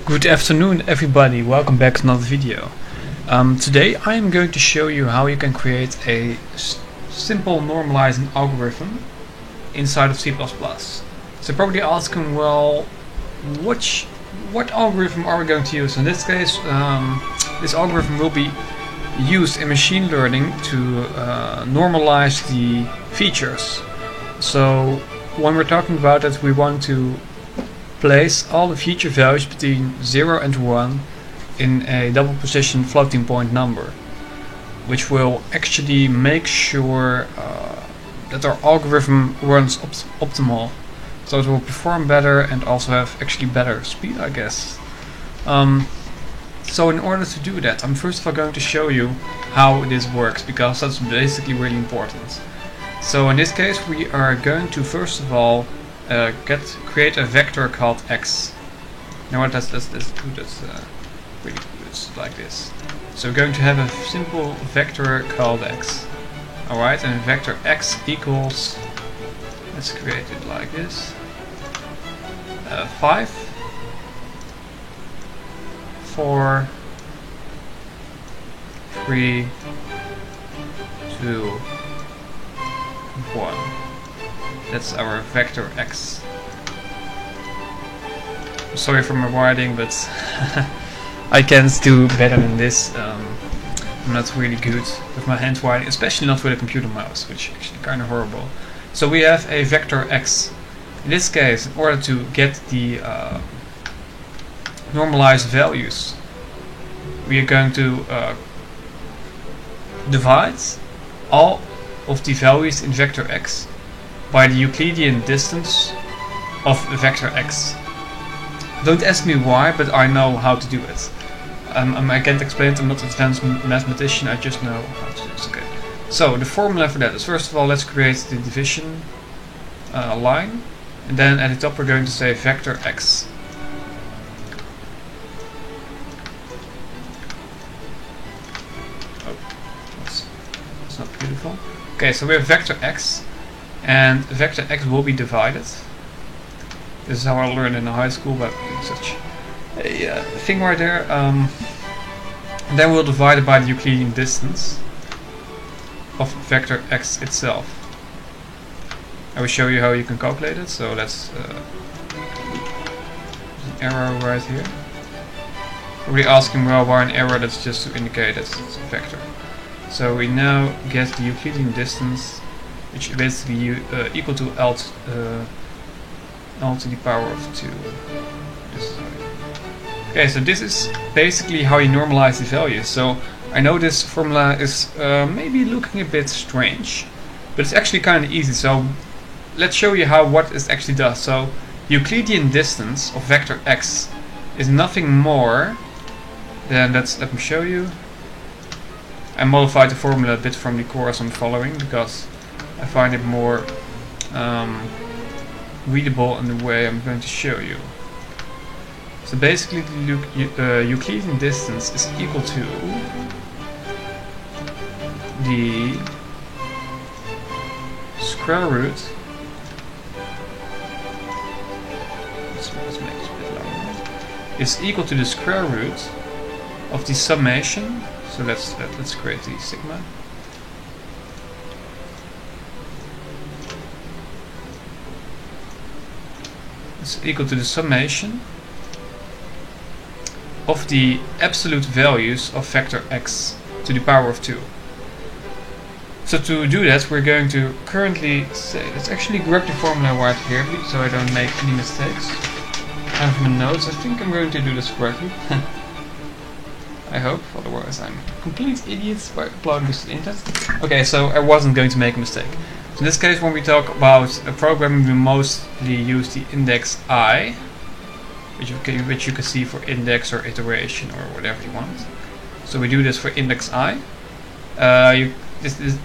Good afternoon everybody, welcome back to another video. Today I am going to show you how you can create a simple normalizing algorithm inside of C++. So probably asking, well, what algorithm are we going to use? In this case, this algorithm will be used in machine learning to normalize the features. So when we're talking about it, we want to place all the feature values between 0 and 1 in a double position floating point number, which will actually make sure that our algorithm runs optimal, so it will perform better and also have actually better speed, I guess. So in order to do that, I'm first of all going to show you how this works, because that's basically really important. So in this case we are going to first of all create a vector called x. Now let's do this really good, like this. So we're going to have a simple vector called x. Alright, and vector x equals, let's create it like this, 5, 4, 3, 2, 1. That's our vector x. Sorry for my writing, but I can't do better than this. I'm not really good with my handwriting, especially not with a computer mouse, which is actually kind of horrible. So we have a vector x. In this case, in order to get the normalized values, we are going to divide all of the values in vector x by the Euclidean distance of vector x. Don't ask me why, but I know how to do it. I can't explain it, I'm not an advanced mathematician, I just know how to do this. Okay. So the formula for that is, first of all, let's create the division line, and then at the top we're going to say vector x. Oh, that's not beautiful. Okay, so we have vector x, and vector x will be divided. This is how I learned in high school, but such a thing right there. Then we'll divide it by the Euclidean distance of vector x itself. I will show you how you can calculate it. So let's there's an arrow right here. Probably asking, well, why an arrow? That's just to indicate that it's a vector. So we now get the Euclidean distance, which is basically equal to L to the power of 2. Okay, so this is basically how you normalize the values. So I know this formula is maybe looking a bit strange, but it's actually kind of easy. So let's show you what it actually does. So Euclidean distance of vector x is nothing more than, let me show you. I modified the formula a bit from the course I'm following, because I find it more readable in the way I'm going to show you. So basically the Euclidean distance is equal to the square root, let's make this a bit longer, is equal to the square root of the summation. So let's create the sigma. It's equal to the summation of the absolute values of vector x to the power of 2. So to do that, we're going to currently say, let's actually grab the formula right here so I don't make any mistakes. I have my notes, I think I'm going to do this correctly. I hope, otherwise I'm a complete idiot by uploading this to the internet. Okay, so I wasn't going to make a mistake. So in this case, when we talk about programming, we mostly use the index I, which you can see for index or iteration or whatever you want. So we do this for index I.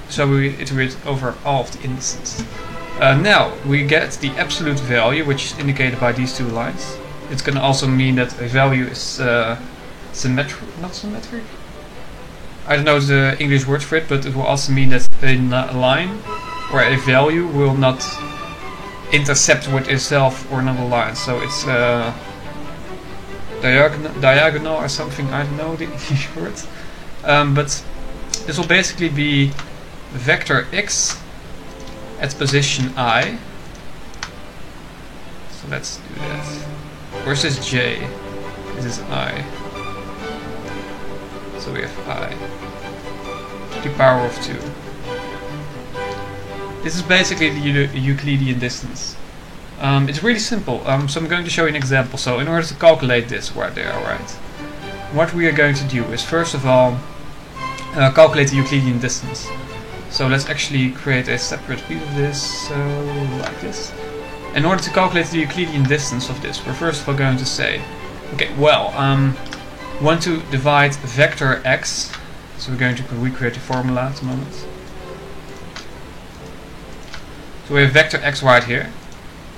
So we iterate over all of the indices. Now we get the absolute value, which is indicated by these two lines. It's going to also mean that a value is not symmetric? I don't know the English word for it, but it will also mean that a line or a value will not intercept with itself or another line. So it's diagonal or something, I don't know the English word. But this will basically be vector x at position I. So let's do that. Where's this j? This is I. So we have I to the power of 2. This is basically the Euclidean distance. It's really simple, so I'm going to show you an example. So in order to calculate this right there, right, what we are going to do is first of all calculate the Euclidean distance. So let's actually create a separate piece of this, so like this. In order to calculate the Euclidean distance of this, we're first of all going to say, okay, well, we want to divide vector x, so we're going to recreate the formula at the moment. So we have vector x right here.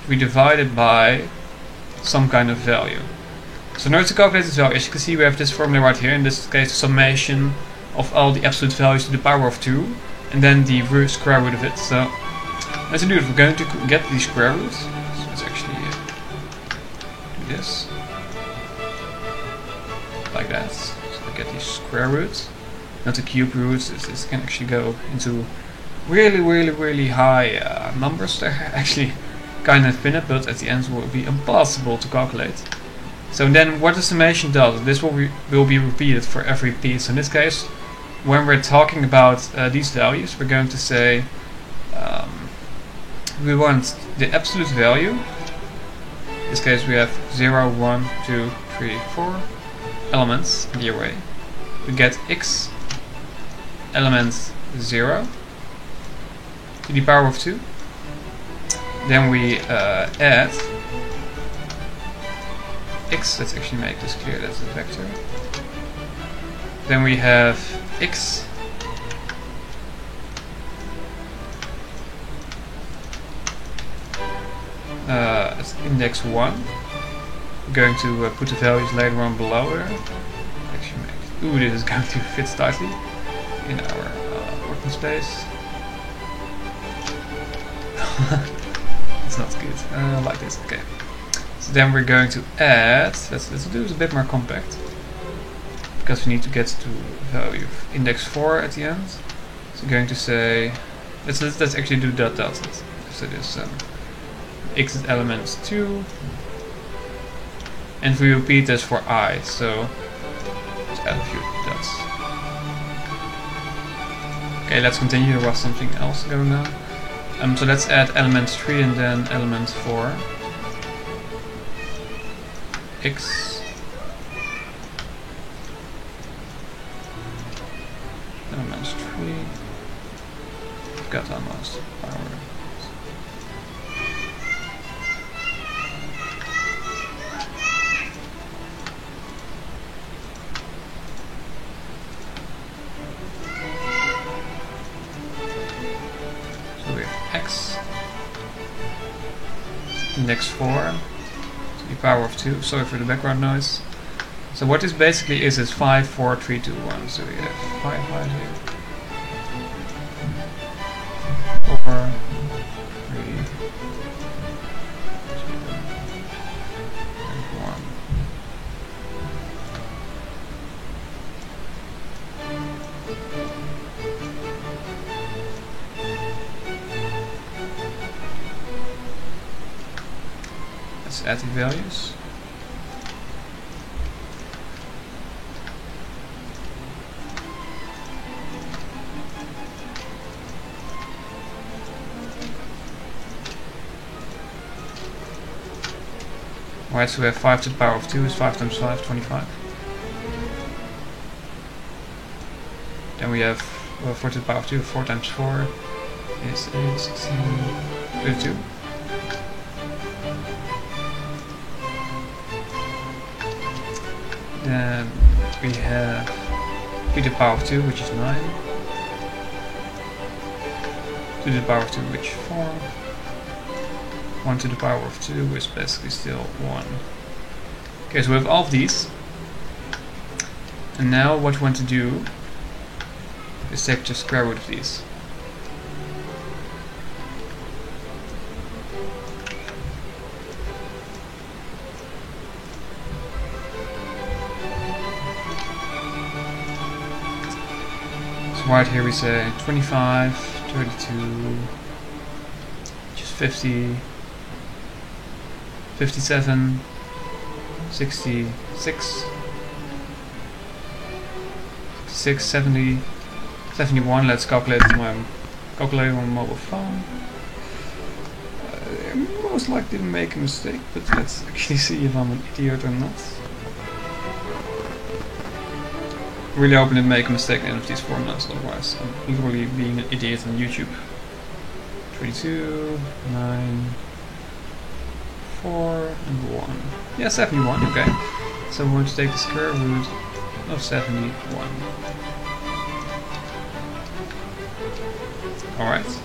We divide it by some kind of value. So in order to calculate this value, as you can see, we have this formula right here. In this case, the summation of all the absolute values to the power of 2, and then the square root of it. So let's do it. We're going to get the square root. So let's actually do this like that. So we get the square root, not the cube roots. This can actually go into really high numbers. They're actually kind of infinite, but at the end will be impossible to calculate. So then what the summation does, this will be repeated for every piece. In this case, when we're talking about these values, we're going to say we want the absolute value. In this case we have 0, 1, 2, 3, 4 elements in the array. We get x element 0 to the power of 2. Then we add x, let's actually make this clear, that's a vector. Then we have x as index 1. We're going to put the values later on below there. Actually make, ooh, this is going to fit tightly in our working space. It's not good. Like this, okay. So then we're going to add, let's do this a bit more compact, because we need to get to value of index 4 at the end. So we're going to say, let's actually do dot dot. So this x is element 2, and we repeat this for I. So let's add a few dots. Okay, let's continue. There was something else going on. So let's add element 3 and then element 4. X element 3. Got almost power. X index 4 to the power of 2. Sorry for the background noise. So what this basically is 5, 4, 3, 2, 1. So we have 5 right here. 4, 3, 2, and 1. Let's add the values. Alright, so we have 5 to the power of 2 is 5 times 5, 25. Then we have 4 to the power of 2, 4 times 4 is 8, 16, 32. Then we have 3 to the power of 2, which is 9. 2 to the power of 2, which is 4. 1 to the power of 2 is basically still 1. Okay, so we have all of these. And now what we want to do is take the square root of these. right here we say 25, 32, just 50, 57, 66, 66, 70, 71. Let's calculate with my calculator on mobile phone. I most likely make a mistake, but let's actually see if I'm an idiot or not. Really hoping to make a mistake in any of these formulas, otherwise I'm literally being an idiot on YouTube. 22, 9, 4, and 1. Yeah, 71, okay. So we're going to take the square root of 71. Alright.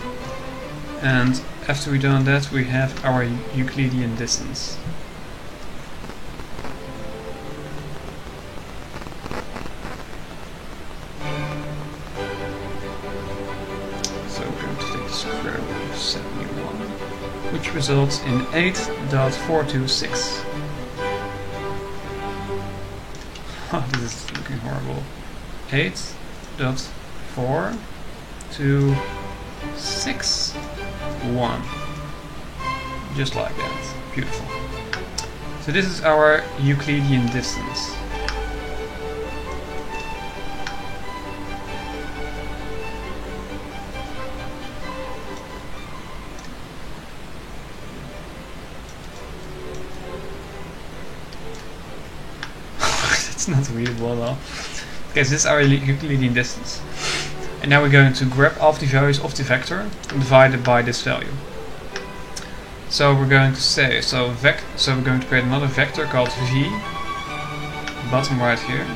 And after we've done that, we have our Euclidean distance. So we're going to take the square root of 71, which results in 8.426. Oh, this is looking horrible. 8.426.1. Just like that. Beautiful. So this is our Euclidean distance. It's not readable at all. Okay, so this is our Euclidean distance. And now we're going to grab all of the values of the vector and divide it by this value. So we're going to say, so we're going to create another vector called v, bottom right here,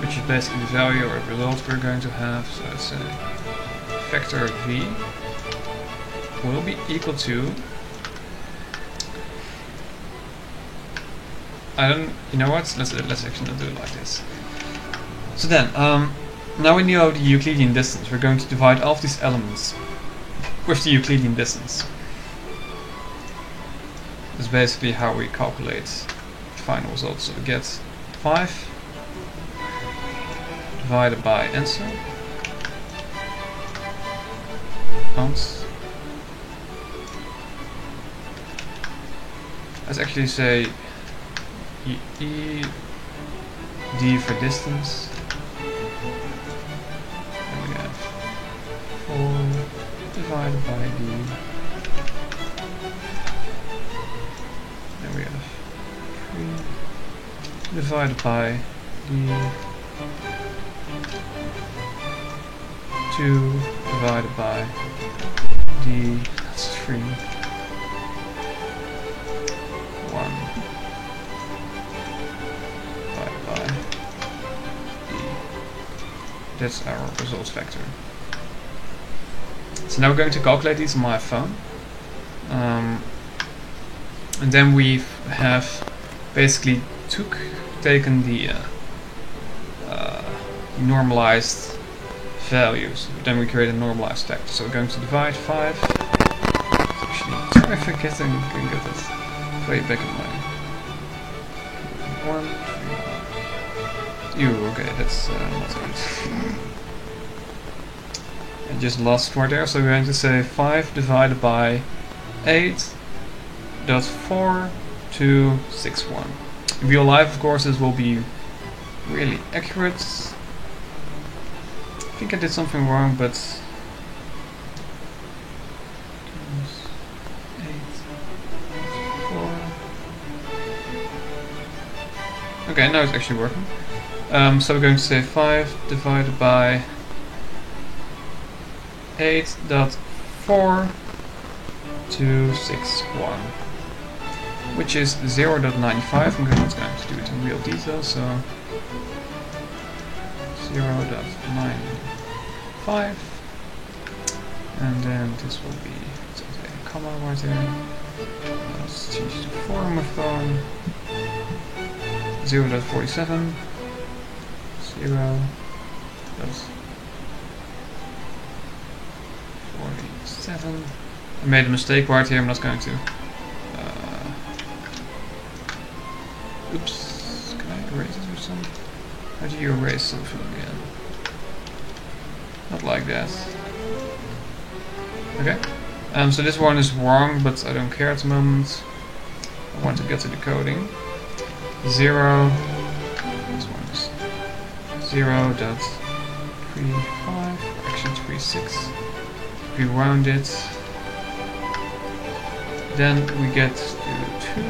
which is basically the value or result we're going to have. So let's say vector v will be equal to, you know what? Let's actually not do it like this. So then, now we know the Euclidean distance. We're going to divide all of these elements with the Euclidean distance. That's basically how we calculate the final result. So we get 5 divided by answer ounce. Let's actually say E D for distance. And we have 4 divided by D. Then we have 3 divided by D. 2 divided by D. That's 3. 1. That's our results vector. So now we're going to calculate these on my phone. And then we have basically taken the normalized values. Then we create a normalized vector. So we're going to divide 5. Actually, try forgetting can get it way back in my 1. Okay, that's not good. I just lost right there, so we're going to say 5 divided by 8.4261. In real life, of course, this will be really accurate. I think I did something wrong, but 8.4. Okay, now it's actually working. So we're going to say 5 divided by 8.4261, which is 0.95. I'm going to do it in real detail, so 0.95, and then this will be a comma right there. Let's change the form of phone. 0.47. 0.47. I made a mistake right here. I'm not going to. Oops. Can I erase it or something? How do you erase something again? Not like that. Okay. So this one is wrong, but I don't care at the moment. I want to get to the coding. 0. This one is 0.35. Actually 36. If we round it, then we get to 2.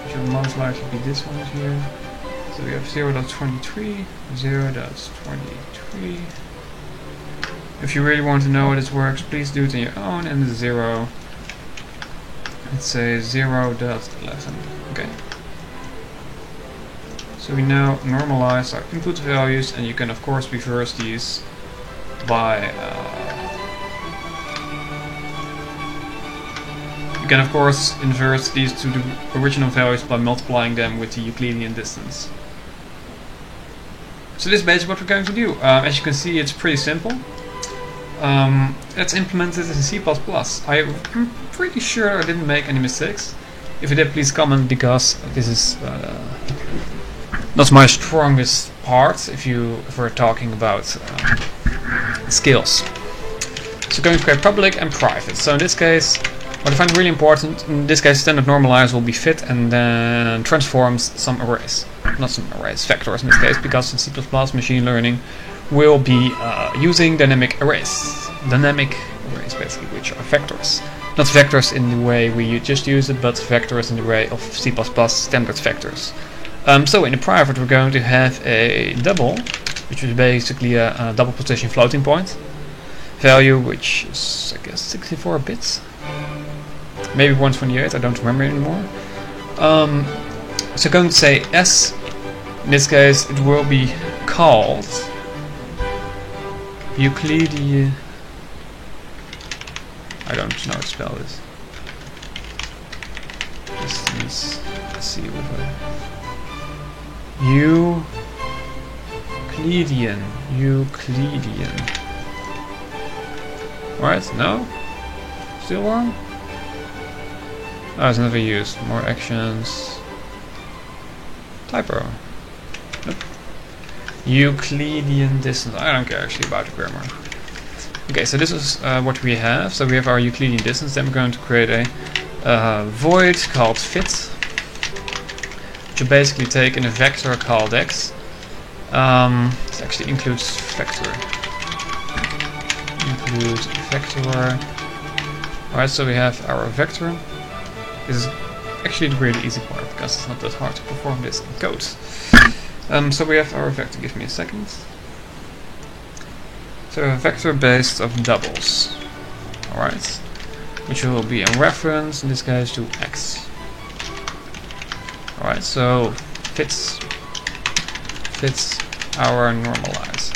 Which will most likely be this one here. So we have 0.23, 0.23. If you really want to know how this works, please do it on your own. And the 0, let's say 0.11. Okay. So we now normalize our input values, and you can of course reverse these by you can of course invert these to the original values by multiplying them with the Euclidean distance. So this is basically what we're going to do. As you can see, it's pretty simple. Let's implement this in C++. I'm pretty sure I didn't make any mistakes. If you did, please comment, because this is not my strongest part if we're talking about skills. So going to create public and private. So in this case, what I find really important, in this case standard normalize will be fit and then transforms some arrays. Not some arrays, vectors in this case, because in C++ machine learning will be using dynamic arrays. Dynamic arrays basically, which are vectors. Not vectors in the way we just use it, but vectors in the way of C++ standard vectors. So in the private we're going to have a double, which is basically a double position floating point value, which is I guess 64 bits. Maybe 128, I don't remember anymore. So going to say S, in this case it will be called Euclidean. I don't know how to spell this. Distance. Let's see what Euclidean. Alright, no? Still wrong? Oh, it's never used. More actions. Typo. Nope. Euclidean distance. I don't care actually about the grammar. Okay, so this is what we have. So we have our Euclidean distance. Then we're going to create a void called fit, which will basically take in a vector called x. This actually includes vector. Alright, so we have our vector. This is actually the really easy part, because it's not that hard to perform this in code. So we have our vector. Give me a second. So a vector based of doubles. Alright. Which will be in reference, in this case, to x. Alright, so fits our normalize.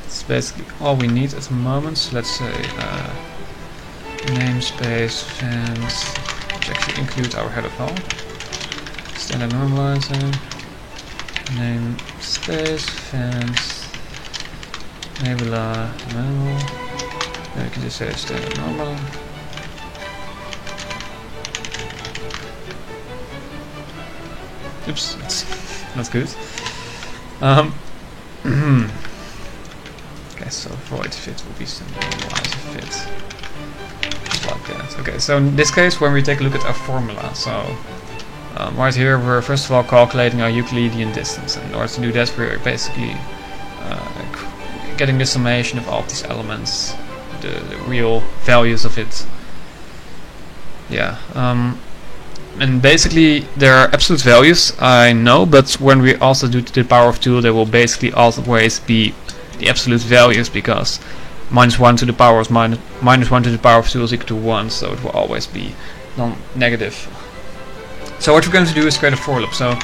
It's basically all we need at the moment. So let's say namespace fence, which actually includes our header file. Standard normalizer. Namespace fence. Nebula manual. Then we can just say standard normal. Oops, that's not good. Okay, so void fit will be standard normalizer fit. Just like that. Okay, so in this case, when we take a look at our formula, so right here we're first of all calculating our Euclidean distance. And in order to do that, we're basically getting the summation of all these elements, the real values of it. Yeah, and basically there are absolute values, I know, but when we also do to the power of 2, there will basically always be the absolute values, because -1 to the power of -1 to the power of 2 is equal to 1, so it will always be non-negative. So what we're going to do is create a for loop. So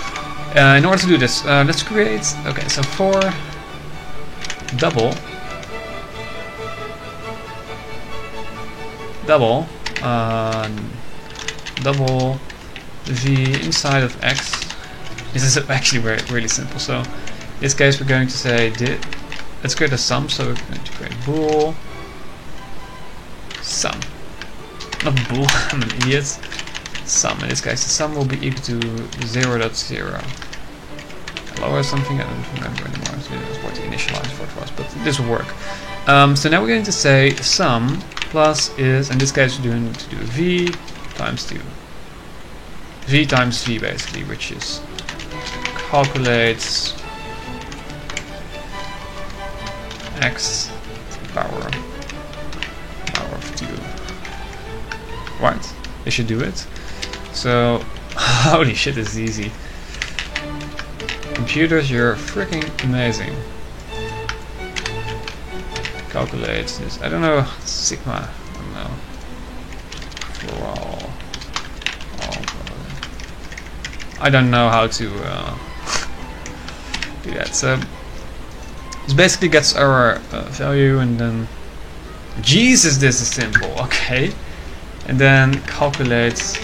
in order to do this, let's create, okay, so for double v inside of x. This is actually really simple. So in this case we're going to say let's create a sum. So we're going to create bool sum, not bool. I'm an idiot. Sum. In this case the sum will be equal to 0.0. flow or something. I don't remember anymore. This is what the initializer for it was, but this will work. So now we're going to say sum plus is, in this case we're going to do v times 2. V times v basically, which is calculates x to the power of 2. Right, this should do it. So, holy shit, this is easy. Computers, you're freaking amazing. Calculates this. I don't know, sigma. I don't know. For all. I don't know how to do that. So this basically gets our value, and then Jesus, this is simple. Okay, and then calculates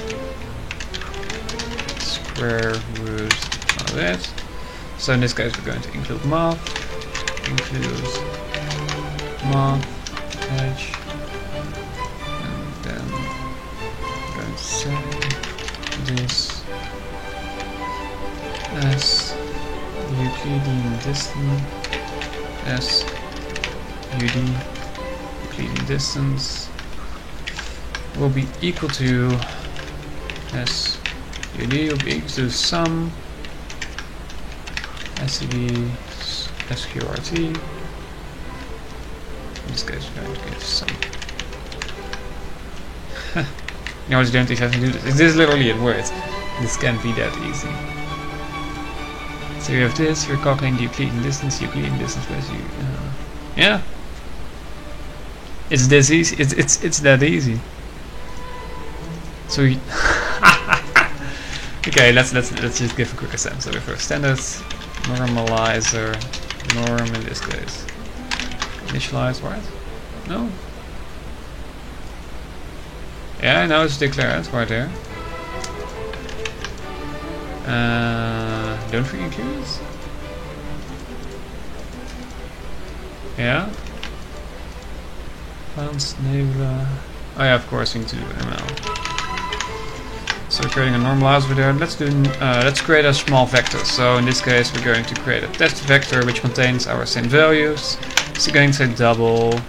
square root of it. So in this case, we're going to include math, edge, and then we're going to say this as Euclidean distance, as UD Euclidean distance will be equal to S UD will be equal to sum SCD SQRT. In this case, we're going to get sum. You always don't even have to do this. This is literally a word. This can't be that easy. So you have this, you're calculating the Euclidean distance where's you yeah. It's this easy, it's that easy. So we okay, let's just give a quick attempt. So for standard normalizer, norm in this case. Initialize, right? No? Yeah, I know it's declared right there. Don't we include it? Yeah? Advanced Nebula. Oh yeah, of course we need to do ML. So we're creating a normalizer there. Let's create a small vector. So in this case we're going to create a test vector which contains our same values. So we're going to say double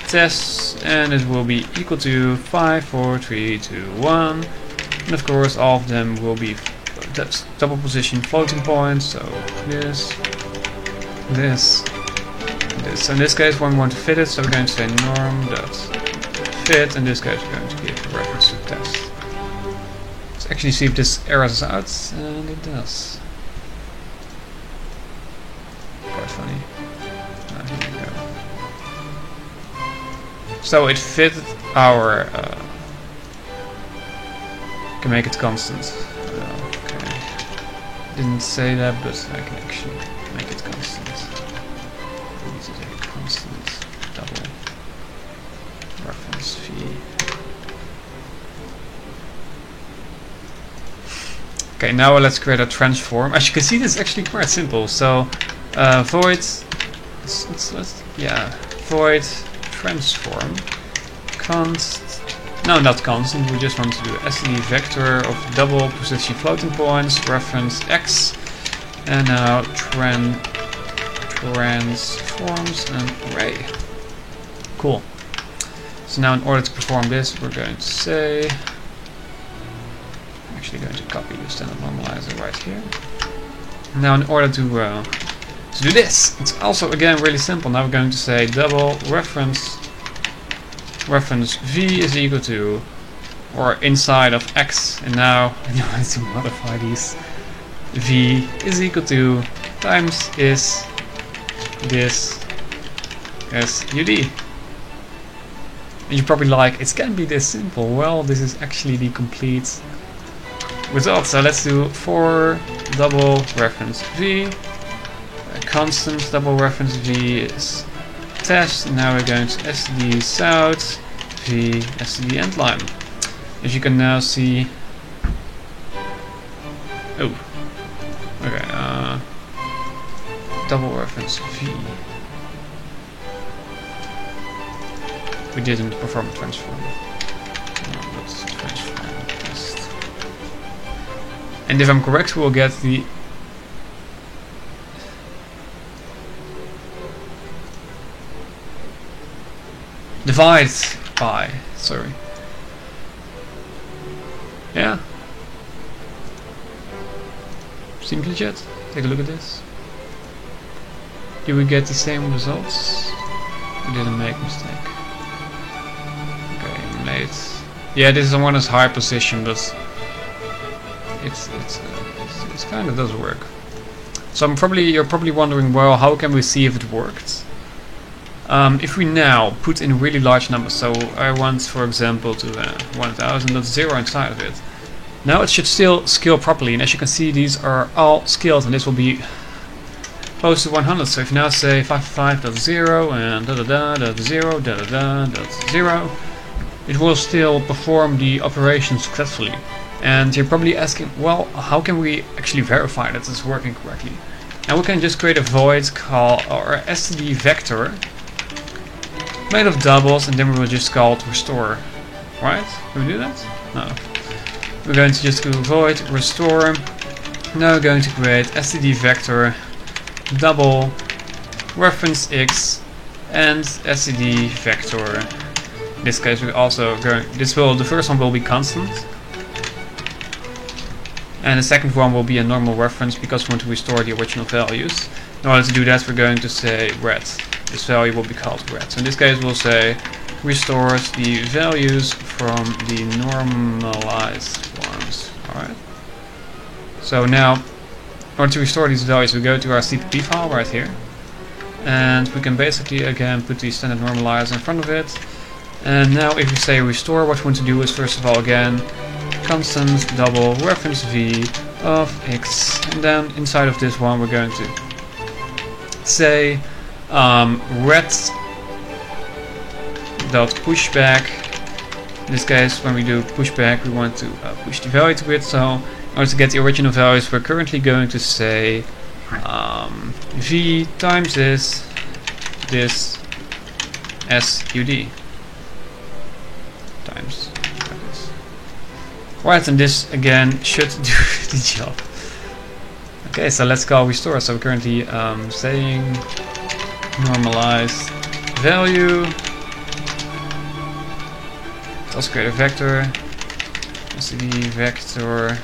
tests, and it will be equal to 5, 4, 3, 2, 1. And of course all of them will be double position floating points. So this. So in this case when we want to fit it, so we're going to say norm.fit. In this case we're going to give a reference to test. Let's actually see if this errors out, and it does. Quite funny. Here we go. So it fitted our can make it constant. Okay. Didn't say that, but I can actually make it constant. This is a constant double reference v. Okay, now let's create a transform. As you can see, this is actually quite simple. So void, void transform const. No, not constant. We just want to do STD vector of double position floating points, reference x, and now transforms an array. Cool. So now in order to perform this, we're going to say, I'm actually going to copy the standard normalizer right here. Now in order to do this, it's also again really simple. Now we're going to say double reference v is equal to, or inside of x, and now in order to modify these, v is equal to times is this SUD. And you're probably like, it can't be this simple. Well, this is actually the complete result. So let's do for double reference v, a constant double reference v is test. Now we're going to STD south v STD endline. As you can now see, oh, okay, double reference v. We didn't perform a transform. Let's transform test. And if I'm correct, we'll get the divide by, sorry. Yeah. Seems legit. Take a look at this. Do we get the same results? We didn't make a mistake. Okay, made. Yeah, this one is high position, but it's kind of does work. So you're probably wondering, well, how can we see if it worked? If we now put in really large numbers, so I want, for example, to 1000, that's 0 inside of it. Now it should still scale properly, and as you can see, these are all scaled, and this will be close to 100. So if you now say 555.0 and .0, it will still perform the operation successfully. And you're probably asking, well, how can we actually verify that it's working correctly? And we can just create a void call or std vector made of doubles, and then we will just call it restore. Right? Can we do that? No. We're going to just do void restore. Now we're going to create std vector double reference x and std vector. In this case, we also going. The first one will be constant, and the second one will be a normal reference because we want to restore the original values. In order to do that, we're going to say red. This value will be called red. So in this case, we'll say restores the values from the normalized ones. Alright. So now, in order to restore these values, we go to our CPP file right here, and we can basically again put the standard normalizer in front of it. And now, if we say restore, what we want to do is first of all again constant double reference v of x, and then inside of this one we're going to say red dot pushback. In this case, when we do pushback, we want to push the value to it. So in order to get the original values, we're currently going to say v times this sud times this. Right, and this again should do the job. Okay, so let's call restore. So we're currently saying normalized value. Let's create a vector. std vector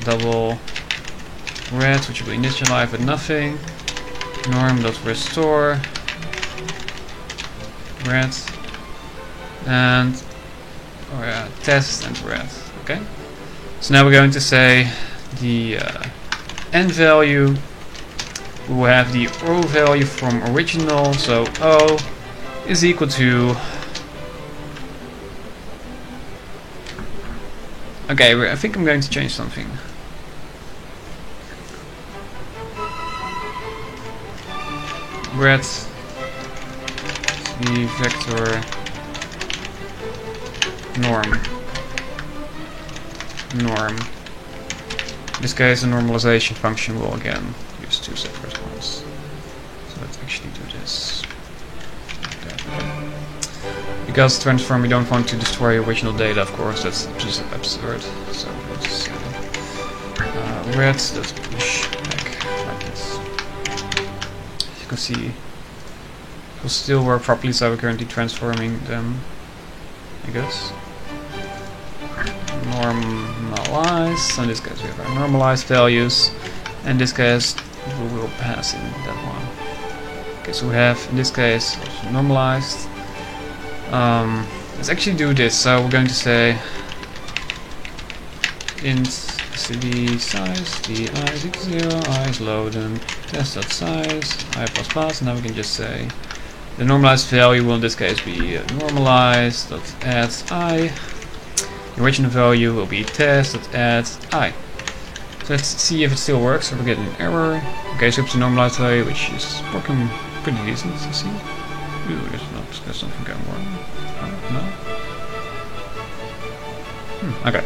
double red, which will initialize with nothing. Norm.restore red and test and red. Okay. So now we're going to say the end value. We will have the O value from original. So O is equal to. Okay, I think I'm going to change something. Red the vector norm. In this case, the normalization function will again use two separate ones. So let's actually do this. Because transform, we don't want to destroy original data, of course, that's just absurd. So let's say red, let's push back like this. As you can see, it will still work properly, so we're currently transforming them, I guess. Normalize, so in this case we have our normalized values, and in this case we will pass in that one. Okay, so we have, in this case, normalized. Let's actually do this. So we're going to say int std size, the I is equal to 0, I is low, then test.size, I plus plus, and now we can just say the normalized value will in this case be normalized.add I. The original value will be test.add I. So let's see if it still works. So we're getting an error. Okay, so it's a normalized value, which is working pretty decent to see. Ooh, there's something going wrong. No? Okay.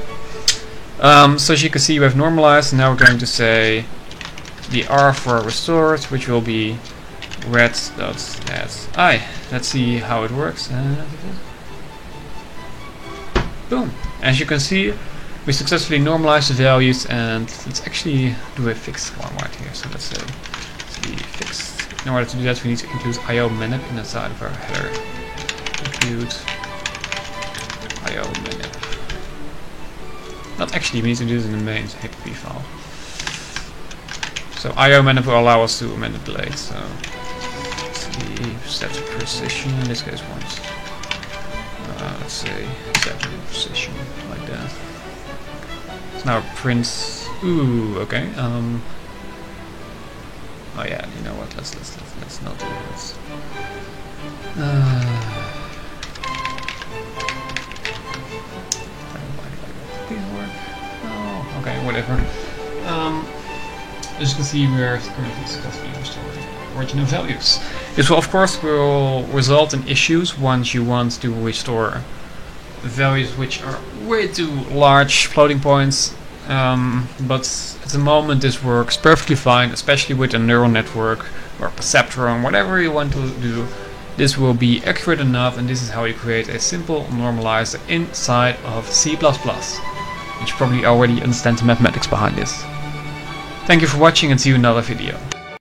So as you can see, we have normalized, and now we're going to say the R for restored, which will be red.add I. Let's see how it works. Boom. As you can see, we successfully normalized the values, and let's actually do a fixed one right here. So let's say the fixed. In order to do that, we need to include IO manip inside of our header. execute IO manip. Not actually, we need to do this in the main HTTP file. So IO manip will allow us to manipulate. So let's see, set the precision. In this case, once. Let's say set the precision like that. So now print. Ooh, okay. Oh yeah, you know what? Let's not do this. Oh, okay, whatever. As you can see, we are currently successfully restoring original values. This will, of course, result in issues once you want to restore values which are way too large floating points. But at the moment, this works perfectly fine, especially with a neural network or perceptron, whatever you want to do. This will be accurate enough, and this is how you create a simple normalizer inside of C++. You probably already understand the mathematics behind this. Thank you for watching, and see you in another video.